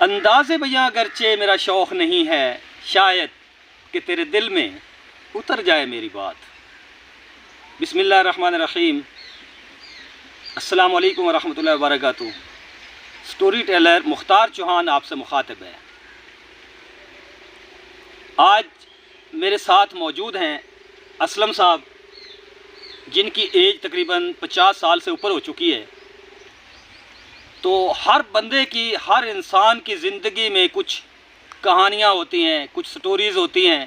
انداز بیاں اگرچہ میرا شوق نہیں ہے، شاید کہ تیرے دل میں اتر جائے میری بات۔ بسم اللہ الرحمن الرحیم۔ السلام علیکم ورحمۃ اللہ وبرکاتہ۔ سٹوری ٹیلر مختار چوہان آپ سے مخاطب ہے۔ آج میرے ساتھ موجود ہیں اسلم صاحب، جن کی ایج تقریباً 50 سال سے اوپر ہو چکی ہے۔ تو ہر بندے کی، ہر انسان کی زندگی میں کچھ کہانیاں ہوتی ہیں، کچھ سٹوریز ہوتی ہیں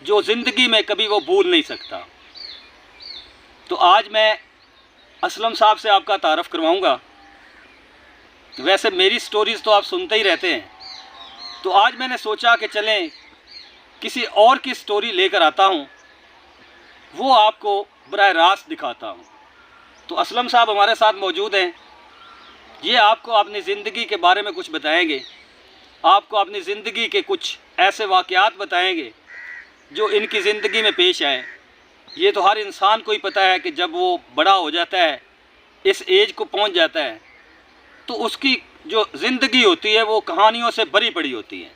جو زندگی میں کبھی وہ بھول نہیں سکتا۔ تو آج میں اسلم صاحب سے آپ کا تعارف کرواؤں گا۔ ویسے میری سٹوریز تو آپ سنتے ہی رہتے ہیں، تو آج میں نے سوچا کہ چلیں کسی اور کی سٹوری لے کر آتا ہوں، وہ آپ کو براہ راست دکھاتا ہوں۔ تو اسلم صاحب ہمارے ساتھ موجود ہیں، یہ آپ کو اپنی زندگی کے بارے میں کچھ بتائیں گے، آپ کو اپنی زندگی کے کچھ ایسے واقعات بتائیں گے جو ان کی زندگی میں پیش آئے۔ یہ تو ہر انسان کو ہی پتہ ہے کہ جب وہ بڑا ہو جاتا ہے، اس ایج کو پہنچ جاتا ہے، تو اس کی جو زندگی ہوتی ہے وہ کہانیوں سے بھری پڑی ہوتی ہے۔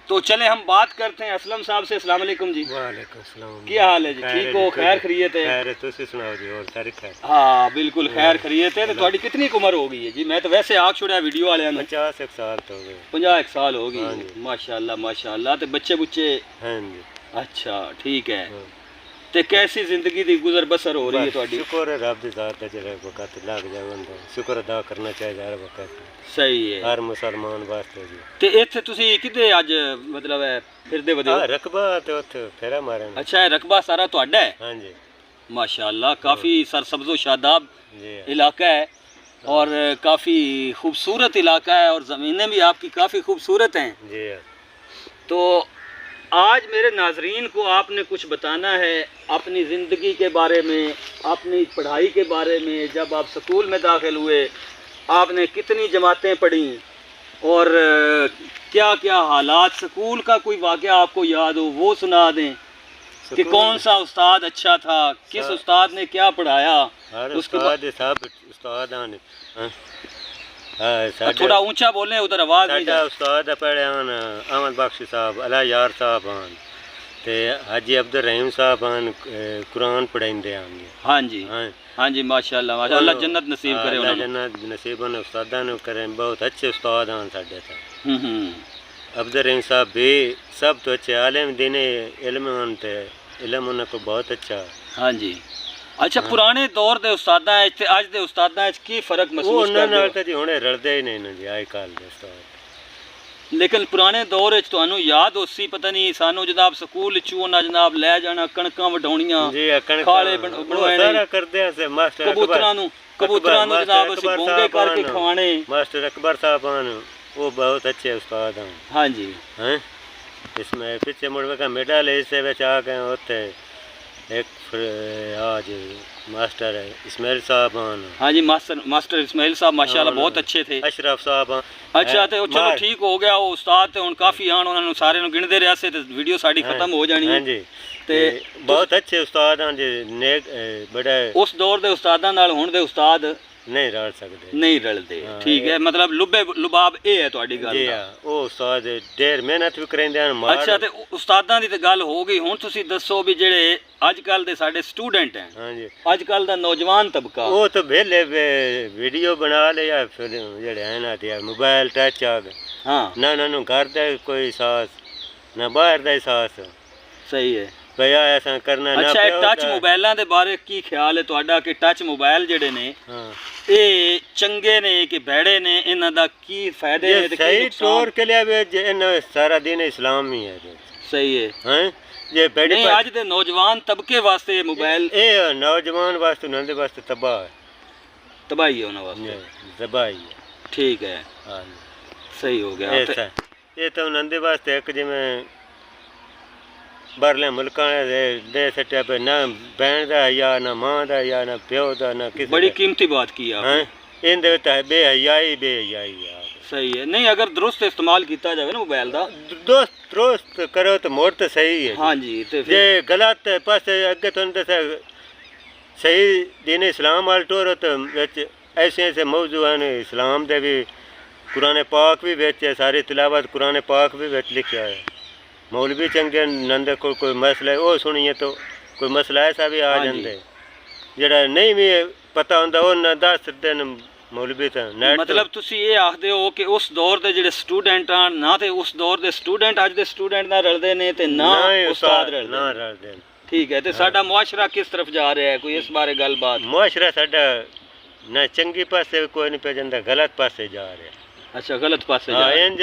تو چلیں ہم بات کرتے ہیں اسلم صاحب سے۔ السلام علیکم جی۔ وعلیکم السلام۔ کیا حال ہے جی؟ ٹھیک ہو؟ خیر خیریت ہے؟ خیر ہے، تسی سناؤ جی؟ اور ساری خیر؟ ہاں بالکل خیر خیریت ہے۔ تو تھوڑی کتنی عمر ہو گئی ہے جی؟ میں تو ویسے آ چھوڑا ویڈیو والے نے 50 سال تو ہو گئے۔ 50 سال ہو ہاں گئی؟ جی۔ ماشاءاللہ ماشاءاللہ۔ تو بچے بچے؟ ہاں جی۔ اچھا ٹھیک ہے۔ ہاں۔ تے کیسی زندگی دی گزر بسر ہو رہی ہے بس تھوڑی؟ شکر ہے رب دی ذات دا، جڑا وقت لگ جائے بندہ شکر ادا کرنا چاہیے ہر وقت، صحیح ہے۔ ہر مسلمان واسطے جی۔ تے ایتھے تسی کدے اج مطلب ہے پھردے ودے ہو؟ ہاں رقبہ تے اوتھے پھیرا مارن۔ اچھا یہ رقبہ سارا تہاڈا ہے؟ ہاں جی۔ ماشاءاللہ کافی سرسبز و شاداب جی علاقہ ہے، اور کافی خوبصورت علاقہ ہے، اور زمینیں بھی آپ کی کافی خوبصورت ہیں۔ جی۔ تو آج میرے ناظرین کو آپ نے کچھ بتانا ہے اپنی زندگی کے بارے میں، اپنی پڑھائی کے بارے میں۔ جب آپ سکول میں داخل ہوئے آپ نے کتنی جماعتیں پڑھیں، اور کیا کیا حالات، سکول کا کوئی واقعہ آپ کو یاد ہو وہ سنا دیں کہ کون سا استاد اچھا تھا، کس استاد نے کیا پڑھایا۔ ہر اس کے استاد صاحب استاد آن تھوڑا اونچا بولیں، ادھر آواز نہیں ساڈا جا۔ استاد پڑھے آن احمد بخشی صاحب، علی یار صاحب آن تے حاجی عبد الرحیم صاحب آن قرآن پڑھائندے آن جی۔ ہاں جی ہاں ہاں جی ماشاءاللہ ماشاءاللہ، اللہ جنت نصیب کرے اللہ انہوں نے۔ جنت نصیب نے استاداں نے کریں، بہت اچھے استاد آن ساڈے تے۔ ہوں۔ عبد الرحیم صاحب بھی سب تو اچھے عالم دین علم آن تے علم انہاں کو بہت اچھا۔ ہاں جی۔ اچھا پرانے دور دے استاداں وچ تے اج دے استاداں وچ کی فرق وہ محسوس انہاں کردے نال ہو؟ تے جی ہنے رلدے ہی نہیں نا جی آج کل دے استاد۔ لیکن پرانے دور وچ تانوں یاد ہوسی، پتہ نہیں سانو جناب سکول چوں نہ جناب لے جانا، کڑکاں وڈھاونیاں، جی کھاڑے کھالے بنوائے سارا کردے سے ماسٹر کبوتراں نو جناب اسی بونگے کر کے کھوانے۔ ماسٹر اکبر صاحب آن وہ بہت اچھے استاد ہیں۔ ہاں جی۔ ہیں اس میں پیچھے مڑ کا میڈل حصے میں آ گئے ہوتے ایک آج ماسٹر اسماعیل صاحب آن۔ ہاں جی ماسٹر اسماعیل صاحب ماشاءاللہ بہت اچھے تھے۔ اشرف صاحب آن۔ اچھا تے چلو ٹھیک ہو گیا، وہ استاد تے ہن کافی آن، انہاں نوں سارے نوں گندے رہیا سے تے ویڈیو ساڈی ختم ہو جانی ہاں ہے۔ جی تے بہت اچھے استاد ہیں جی، نیک بڑے اس دور دے استاداں نال ہن دے استاد نہیں رل سکتے، نہیں رلدے۔ ٹھیک ہے، مطلب لبے لباب اے ہے تہاڈی گل جی دا۔ ہاں وہ استاد ڈیر محنت بھی کریندے ہیں مار۔ اچھا تے استاداں دی تے گل ہو گئی، ہن تسی دسو بھی جڑے اج کل دے ساڈے سٹوڈنٹ ہیں، ہاں جی اج کل دا نوجوان طبقہ، وہ تو ویلے ویڈیو بنا لے یا فلم جڑے ہیں نا تے موبائل ٹچ آ گئے، ہاں نہ گھر دا کوئی احساس نہ باہر دا احساس صحیح ہے۔ بھیا ایسا کرنا نہ اچھا ٹچ موبائلاں دے بارے کی خیال ہے تہاڈا کہ ٹچ موبائل جڑے نے ہاں اے چنگے نے کہ بھڑے نے، انہاں دا کی فائدے نے یہ تے کی صحیح نقصان؟ طور کے لیے بھی سارا دین اسلام ہی ہے صحیح ہے۔ ہیں یہ بیڑی نہیں اج دے نوجوان طبقے واسطے موبائل اے نوجوان واسطے نندے واسطے تباہ ہے، تباہی ہے انہاں واسطے۔ تباہی ہے۔ ٹھیک ہے، ہاں صحیح ہو گیا۔ ایسا یہ تو نندے واسطے ایک جی میں برلے ملکاں دے سٹیا پہ نہ بہن دا یا نہ ماں دا یا نہ پیو دا نہ کسی بڑی قیمتی بات کی آپ نے۔ ان دے تے بے حیائی ہے۔ صحیح ہے، نہیں اگر درست استعمال کیتا جائے نا موبائل دا، درست کرو تو موڑ تو صحیح ہے۔ ہاں جی تے جے پھر غلط پاس اگے تو دسا صحیح دین اسلام وال ٹورو تو وچ ایسے موضوع ہیں اسلام دے بھی कुरान पाक भी बिच है, सारी तिलावत कुरान पाक भी बिच लिखा है। मौलवी चंगे नंदे को कोई मसला है वो सुनिए तो कोई मसला ऐसा भी आ जाते ਜਿਹੜਾ नहीं भी पता ਹੁੰਦਾ ਉਹ ਨਾ ਦੱਸ ਦਿੰਦੇ ਨੇ ਮੌਲਵੀ ਤਾਂ ਨੈਟ ਮਤਲਬ ਤੁਸੀਂ ਇਹ ਆਖਦੇ ਹੋ ਕਿ ਉਸ ਦੌਰ ਦੇ ਜਿਹੜੇ ਸਟੂਡੈਂਟ ਆ ਨਾ ਤੇ ਉਸ ਦੌਰ ਦੇ ਸਟੂਡੈਂਟ ਅੱਜ ਦੇ ਸਟੂਡੈਂਟ ਨਾਲ ਰਲਦੇ ਨੇ ਤੇ ਨਾ ਉਸਤਾਦ ਰਲਦੇ ਨੇ। ਠੀਕ ਹੈ, ਤੇ ਸਾਡਾ ਮੁਆਸ਼ਰਾ ਕਿਸ ਤਰਫ ਜਾ ਰਿਹਾ ਹੈ, ਕੋਈ ਇਸ ਬਾਰੇ ਗੱਲਬਾਤ? ਮੁਆਸ਼ਰਾ ਸਾਡਾ ਨਾ ਚੰਗੀ ਪਾਸੇ ਕੋਈ ਨਹੀਂ ਪੈ ਜਾਂਦਾ, ਗਲਤ ਪਾਸੇ ਜਾ ਰਿਹਾ। ਅੱਛਾ, ਗਲਤ ਪਾਸੇ ਜਾ ਰਿਹਾ। ਇੰਜ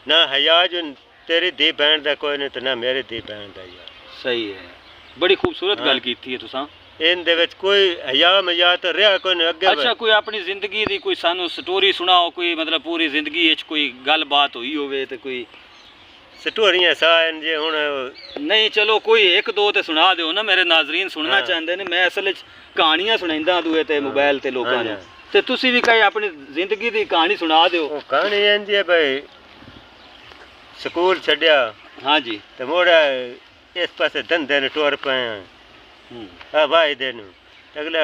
ਨਾ ਹਯਾ ਜੋ ਤੇਰੀ ਧੀ ਭੈਣ ਦਾ ਕੋਈ ਨਹੀਂ ਤੇ ਨਾ ਮੇਰੀ ਧੀ ਭੈਣ ਦਾ ਯਾਰ। ਸਹੀ ਹੈ, ਬੜੀ ਖੂਬਸੂਰਤ ਗੱਲ ਕੀਤੀ ਹੈ ਤੁਸੀਂ। ਇਹਦੇ ਵਿੱਚ ਕੋਈ ਹਯਾ ਮਯਾ ਤਾਂ ਰਿਹਾ ਕੋਈ ਨਹੀਂ ਅੱਗੇ। ਅੱਛਾ, ਕੋਈ ਆਪਣੀ ਜ਼ਿੰਦਗੀ ਦੀ ਕੋਈ ਸਾਨੂੰ ਸਟੋਰੀ ਸੁਣਾਓ, ਕੋਈ ਮਤਲਬ ਪੂਰੀ ਜ਼ਿੰਦਗੀ ਵਿੱਚ ਕੋਈ ਗੱਲਬਾਤ ਹੋਈ ਹੋਵੇ ਤੇ ਕੋਈ ਸਟੋਰੀਆਂ ਸਾਨ ਜੇ ਹੁਣ ਨਹੀਂ, ਚਲੋ ਕੋਈ ਇੱਕ ਦੋ ਤੇ ਸੁਣਾ ਦਿਓ ਨਾ, ਮੇਰੇ ਨਾਜ਼ਰੀਨ ਸੁਣਨਾ ਚਾਹੁੰਦੇ ਨੇ। ਮੈਂ ਅਸਲ ਵਿੱਚ ਕਹਾਣੀਆਂ ਸੁਣਾਉਂਦਾ ਦੂਏ ਤੇ ਮੋਬਾਈਲ ਤੇ ਲੋਕਾਂ ਨੂੰ, ਤੇ ਤੁਸੀਂ ਵੀ ਕਹੇ ਆਪਣੀ ਜ਼ਿੰਦਗੀ ਦੀ ਕਹਾਣੀ ਸੁਣਾ ਦਿਓ। ਉਹ ਕਹਾਣੀ ਇੰਜ ਹੈ ਬਈ, ਸਕੂਲ ਛੱਡਿਆ ਹਾਂਜੀ ਤੇ ਮੋੜਾ ਇਸ ਪਾਸੇ ਧੰਦੇ ਨੇ ਟੁਰ ਪਏ ਆ ਵਾਇਦੇ ਨੂੰ। ਅਗਲਾ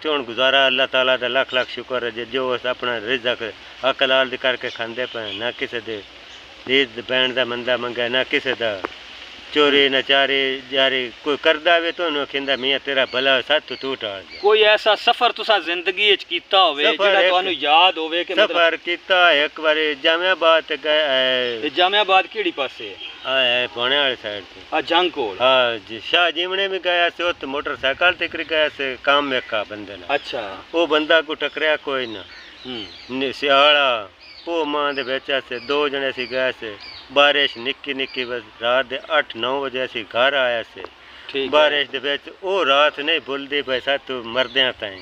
ਚੋਣ ਗੁਜ਼ਾਰਾ ਅੱਲਾਹ ਤਾਲਾ ਦਾ ਲੱਖ ਲੱਖ ਸ਼ੁਕਰ ਹੈ ਜੋ ਆਪਣਾ ਰਿਜ਼ਕ ਅਕਲ ਆਲ ਦੀ ਕਰਕੇ ਖਾਂਦੇ ਪਏ, ਨਾ ਕਿਸੇ ਦੇ ਰੀਤ ਬੈਣ ਦਾ ਮੰਦਾ ਮੰਗਾ, ਨਾ ਕਿਸੇ ਦਾ ਚੋਰੀ ਨਾ ਚਾਰੀ ਜਾਰੀ ਕੋਈ ਕਰਦਾ ਵੇ ਤੁਹਾਨੂੰ ਕਹਿੰਦਾ ਮੀਆਂ ਤੇਰਾ ਭਲਾ ਸੱਤ ਤੂੰ ਟਾਲ। ਕੋਈ ਐਸਾ ਸਫ਼ਰ ਤੁਸੀਂ ਜ਼ਿੰਦਗੀ ਵਿੱਚ ਕੀਤਾ ਹੋਵੇ ਜਿਹੜਾ ਤੁਹਾਨੂੰ ਯਾਦ ਹੋਵੇ ਕਿ ਸਫ਼ਰ ਕੀਤਾ ਇੱਕ ਵਾਰੀ ਜਾਮਿਆਬਾਦ ਗਏ। ਜਾਮਿਆਬਾਦ ਕਿਹੜੀ ਪਾਸੇ? ਆ ਪੁਣੇ ਵਾਲੀ ਸਾਈਡ ਤੇ ਆ ਜੰਗ ਕੋਲ। ਹਾਂ ਜੀ, ਸ਼ਾਹ ਜੀਵਣੇ ਵੀ ਗਿਆ ਸੀ ਉੱਥੇ ਮੋਟਰਸਾਈਕਲ ਤੇ ਗਿਆ ਸੀ ਕੰਮ ਮੇਕਾ ਬੰਦੇ ਨਾਲ। ਅੱਛਾ, ਉਹ ਬੰਦਾ ਕੋ ਟਕਰਿਆ ਕੋਈ ਨਾ। ਸਿਆਲਾ ਭੋ ਮਾਂ ਦੇ ਵਿੱਚ ਅਸੀਂ ਦੋ ਜਣੇ ਸੀ ਗਏ ਸੀ। ਬਾਰਿਸ਼ ਨਿੱਕੀ ਨਿੱਕੀ ਬਸ ਰਾਤ ਦੇ 8-9 ਵਜੇ ਅਸੀਂ ਘਰ ਆਇਆ ਸੀ। ਬਾਰਿਸ਼ ਦੇ ਵਿੱਚ ਉਹ ਰਾਤ ਨਹੀਂ ਭੁੱਲਦੀ ਪਈ ਸਾਤੋਂ ਮਰਦਿਆਂ ਤਾਈਂ।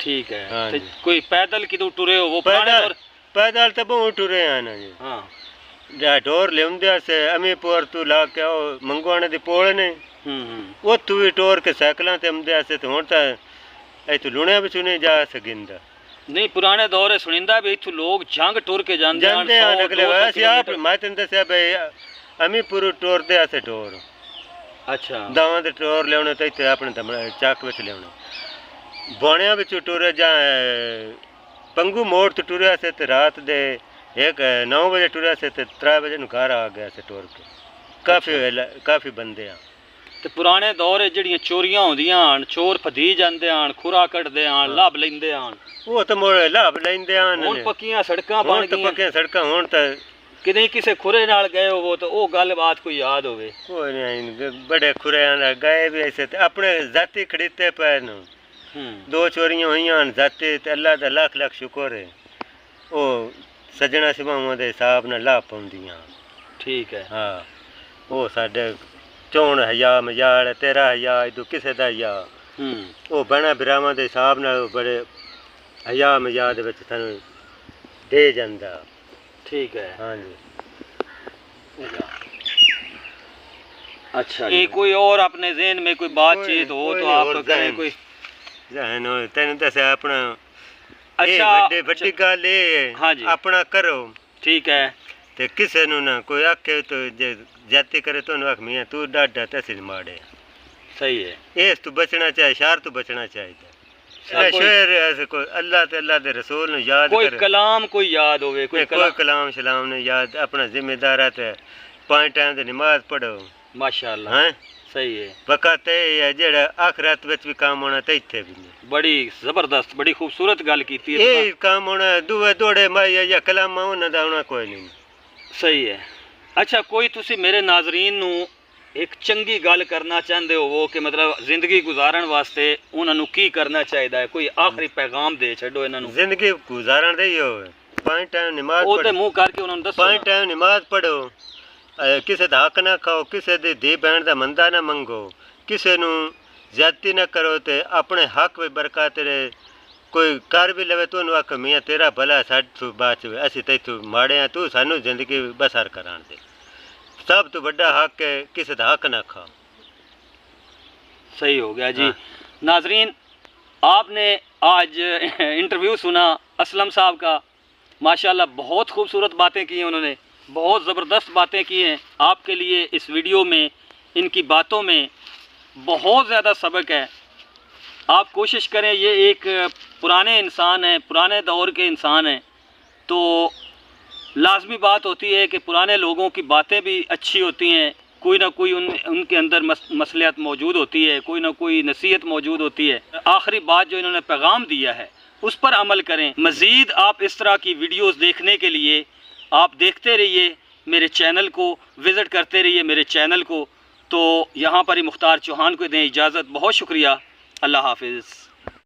ਠੀਕ ਹੈ, ਤੇ ਕੋਈ ਪੈਦਲ ਕਿਦੋਂ ਟੁਰੇ ਹੋ? ਉਹ ਪੈਦਲ ਤਾਂ ਬਹੁਤ ਟੁਰੇ ਆ ਨਾ ਜੀ। ਹਾਂ, ਜਾ ਡੋਰ ਲਿਆਉਂਦੇ ਸੀ ਅਮੀਪੁਰ ਤੋਂ ਲਾ ਕੇ ਉਹ ਮੰਗਵਾਣੇ ਦੀ ਪੋਲ ਨੇ ਉੱਥੋਂ ਵੀ ਟੋਰ ਕੇ ਸਾਈਕਲਾਂ ਤੇ ਆਉਂਦੇ ਸੀ। ਤੇ ਹੁਣ ਤਾਂ ਇੱਥੋਂ ਲੁਣਿਆ ਵਿੱਚ ਨਹੀਂ ਜਾ ਸਕਿੰਦਾ। ਨਹੀਂ, ਪੁਰਾਣੇ ਦੌਰ ਸੁਣਿੰਦਾ ਵੀ ਇੱਥੋਂ ਲੋਕ ਜੰਗ ਟੁਰ ਕੇ ਜਾਂਦੇ ਆ ਅਗਲੇ ਅਸੀਂ ਆਪ ਮੈਂ ਤੈਨੂੰ ਦੱਸਿਆ ਬਈ ਅਮੀਪੁਰ ਟੋਰਦੇ ਆ ਸੇ ਟੋਰ। ਅੱਛਾ, ਦਾਵਾਂ ਦੇ ਟੋਰ ਲਿਆਉਣੇ ਤਾਂ ਇੱਥੇ ਆਪਣੇ ਚੱਕ ਵਿੱਚ ਲਿਆਉਣੇ। ਬੋਣਿਆਂ ਵਿੱਚ ਟੁਰੇ ਜਾਂ ਪੰਗੂ ਮੋੜ ਤੋਂ ਟੁਰਿਆ ਸੀ ਤੇ ਰਾਤ ਦੇ 9 ਵਜੇ ਟੁਰਿਆ ਸੀ ਤੇ 3 ਵਜੇ ਨੂੰ ਘਰ ਆ ਗਿਆ ਸੀ ਟੁਰ ਕੇ। ਕਾਫੀ ਬੰਦੇ ਆ। ਤੇ ਪੁਰਾਣੇ ਦੌਰ ਜਿਹੜੀਆਂ ਚੋਰੀਆਂ ਹੁੰਦੀਆਂ ਹਨ, ਚੋਰ ਫਦੀ ਜਾਂਦੇ ਹਨ, ਖੁਰਾ ਕੱਢਦੇ ਹਨ, ਲੱਭ ਲੈਂਦੇ ਹਨ। ਉਹ ਤਾਂ ਮੋੜ ਲੱਭ ਲੈਂਦੇ ਹਨ। ਹੁਣ ਪੱਕੀਆਂ ਸੜਕਾਂ ਬਣ ਗਈਆਂ। ਪੱਕੀਆਂ ਸੜਕਾਂ ਹੁਣ ਤਾਂ ਕਿਤੇ ਕਿਸੇ ਖੁਰੇ ਨਾਲ ਗਏ ਹੋਵੋ ਤਾਂ ਉਹ ਗੱਲਬਾਤ ਕੋਈ ਯਾਦ ਹੋਵੇ? ਕੋਈ ਨਹੀਂ, ਬੜੇ ਖੁਰਿਆਂ ਨਾਲ ਗਏ ਵੀ ਐਸੇ ਤੇ ਆਪਣੇ ਜ਼ਾਤੀ ਖੜੀਤੇ ਪਏ ਨੂੰ। ਦੋ ਚੋਰੀਆਂ ਹੋਈਆਂ ਹਨ ਜ਼ਾਤੀ ਤੇ ਅੱਲਾਹ ਦਾ ਲੱਖ ਲੱਖ ਸ਼ੁਕਰ ਹੈ ਉਹ ਸੱਜਣਾ ਸਿਵਾਵਾਂ ਦੇ ਹਿਸਾਬ ਨਾਲ ਲਾਹ ਪਾਉਂਦੀਆਂ। ਠੀਕ ਹੈ, ਹਾਂ। ਉਹ ਸਾਡੇ ਚੋਣ ਹਯਾ ਮਜਾਲ ਤੇਰਾ ਹਯਾ ਇਦੋਂ ਕਿਸੇ ਦਾ ਹਯਾ ਉਹ ਬਣਾ ਬਿਰਾਵਾਂ ਦੇ ਹਿਸਾਬ ਨਾਲ ਬੜੇ ਹਯਾ ਮਜਾ ਦੇ ਵਿੱਚ ਸਾਨੂੰ ਦੇ ਜਾਂਦਾ। ਠੀਕ ਹੈ, ਹਾਂਜੀ। अच्छा, ये कोई और अपने ज़हन में कोई बातचीत हो तो आप करें कोई ज़हन हो तेन दस्या अपना। अच्छा, बड़ी गल हाँ जी, अपना करो। ठीक है, ते किसे नु ना कोई आखे तो जे जाती करे तो आख मियाँ तू डाडा तहसील माड़े। सही है, इस तू बचना चाहिए, शार तू बचना चाहिए। शेर ऐसे कोई अल्लाह ते अल्लाह दे रसूल नु याद कोई कलाम कोई याद होवे, कोई कलाम शलाम ने याद अपना जिम्मेदार है। 5 टाइम दी नमाज पढ़ो माशाअल्लाह। हैं, सही है। वक़्त है जेड़ा आखिरत विच भी काम होना ते इत्थे भी नहीं। बड़ी जबरदस्त बड़ी खूबसूरत गल कीती है। ये काम होना दुए दौड़े माया या कलाम उन्हां दा होना कोई नहीं। सही है। अच्छा, कोई तुसी मेरे नाजरीन नु एक चंगी गल करना चाहते हो वो कि मतलब जिंदगी गुजारन वास्ते उन्होंने की करना चाहिए, कोई आखिरी पैगाम दे छो इन्होंने? जिंदगी गुजारन दे हो 5 टाइम नमाज पढ़ो, मुंह करके उन्होंने दसो 5 टाइम नमाज पढ़ो, किसी दा हक ना खाओ, किसी दी धी बहन दा मंदा ना मंगो, किसी नू ज्यादती ना करो, ते अपने हक भी बरकत रहे। कोई कर भी लवे तो आख मियाँ तेरा भला साड तू बाच असी तैथू माड़े हैं, तू सानू जिंदगी बसर करान दे। सब तो बड़ा हक है, किसी का हक ना खा। सही हो गया जी। हाँ। नाजरीन, आपने आज इंटरव्यू सुना असलम साहब का। माशाल्लाह बहुत खूबसूरत बातें की हैं उन्होंने, बहुत ज़बरदस्त बातें की हैं। आपके लिए इस वीडियो में इनकी बातों में बहुत ज़्यादा सबक है। आप कोशिश करें, ये एक पुराने इंसान हैं, पुराने दौर के इंसान हैं, تو لازمی بات ہوتی ہے کہ پرانے لوگوں کی باتیں بھی اچھی ہوتی ہیں، کوئی نہ کوئی ان کے اندر مصلحت موجود ہوتی ہے، کوئی نہ کوئی نصیحت موجود ہوتی ہے۔ آخری بات جو انہوں نے پیغام دیا ہے اس پر عمل کریں۔ مزید آپ اس طرح کی ویڈیوز دیکھنے کے لیے آپ دیکھتے رہیے میرے چینل کو، وزٹ کرتے رہیے میرے چینل کو۔ تو یہاں پر ہی مختار چوہان کو دیں اجازت، بہت شکریہ، اللہ حافظ۔